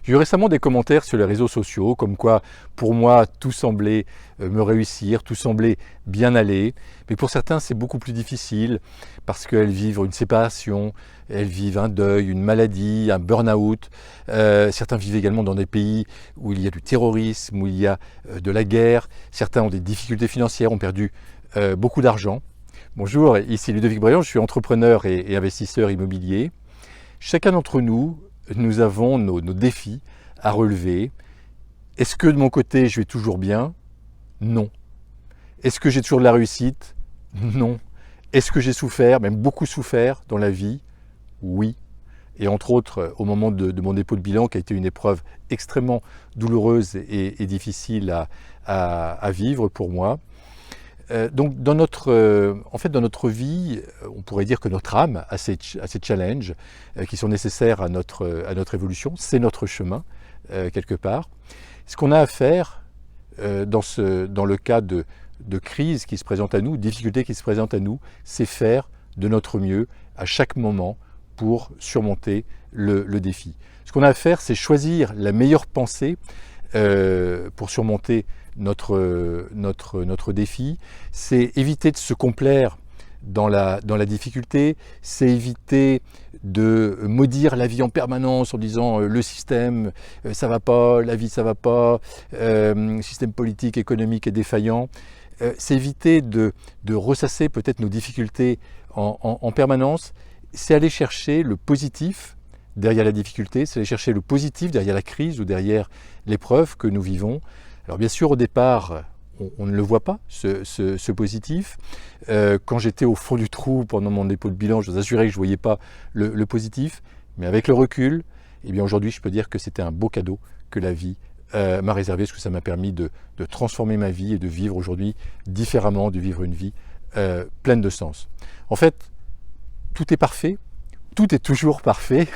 J'ai eu récemment des commentaires sur les réseaux sociaux, comme quoi pour moi tout semblait me réussir, tout semblait bien aller, mais pour certains c'est beaucoup plus difficile parce qu'elles vivent une séparation, elles vivent un deuil, une maladie, un burn-out. Certains vivent également dans des pays où il y a du terrorisme, où il y a de la guerre. Certains ont des difficultés financières, ont perdu beaucoup d'argent. Bonjour, ici Ludovic Brayon, je suis entrepreneur et investisseur immobilier. Chacun d'entre nous, nous avons nos défis à relever. Est-ce que de mon côté, je vais toujours bien? Non. Est-ce que j'ai toujours de la réussite? Non. Est-ce que j'ai souffert, même beaucoup souffert dans la vie? Oui. Et entre autres, au moment de mon dépôt de bilan, qui a été une épreuve extrêmement douloureuse et difficile à vivre pour moi. Donc dans notre vie, on pourrait dire que notre âme a ces challenges qui sont nécessaires à notre évolution, c'est notre chemin quelque part. Ce qu'on a à faire dans le cas de crise qui se présente à nous, difficultés qui se présentent à nous, c'est faire de notre mieux à chaque moment pour surmonter le défi. Ce qu'on a à faire, c'est choisir la meilleure pensée pour surmonter notre défi, c'est éviter de se complaire dans la difficulté, c'est éviter de maudire la vie en permanence en disant le système ça va pas, la vie ça va pas, le système politique, économique est défaillant. C'est éviter de ressasser peut-être nos difficultés en permanence, c'est aller chercher le positif derrière la difficulté, c'est aller chercher le positif derrière la crise ou derrière l'épreuve que nous vivons. Alors bien sûr, au départ, on ne le voit pas, ce positif. Quand j'étais au fond du trou pendant mon dépôt de bilan, je vous assurais que je ne voyais pas le positif. Mais avec le recul, eh bien aujourd'hui, je peux dire que c'était un beau cadeau que la vie m'a réservé, parce que ça m'a permis de transformer ma vie et de vivre aujourd'hui différemment, de vivre une vie pleine de sens. En fait, tout est parfait. Tout est toujours parfait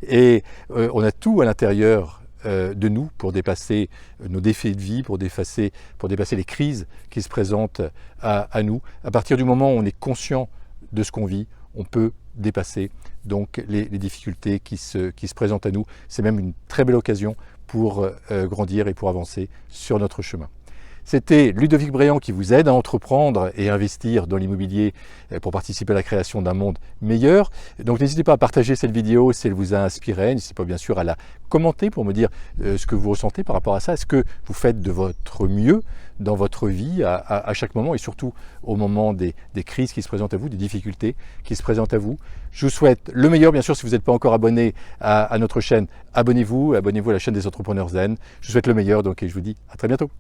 et on a tout à l'intérieur de nous pour dépasser nos défis de vie, pour dépasser les crises qui se présentent à nous. À partir du moment où on est conscient de ce qu'on vit, on peut dépasser donc les difficultés qui se présentent à nous. C'est même une très belle occasion pour grandir et pour avancer sur notre chemin. C'était Ludovic Brayon qui vous aide à entreprendre et investir dans l'immobilier pour participer à la création d'un monde meilleur. Donc n'hésitez pas à partager cette vidéo si elle vous a inspiré. N'hésitez pas bien sûr à la commenter pour me dire ce que vous ressentez par rapport à ça. Est-ce que vous faites de votre mieux dans votre vie à chaque moment et surtout au moment des crises qui se présentent à vous, des difficultés qui se présentent à vous? Je vous souhaite le meilleur. Bien sûr, si vous n'êtes pas encore abonné à notre chaîne, abonnez-vous à la chaîne des entrepreneurs zen. Je vous souhaite le meilleur donc, et je vous dis à très bientôt.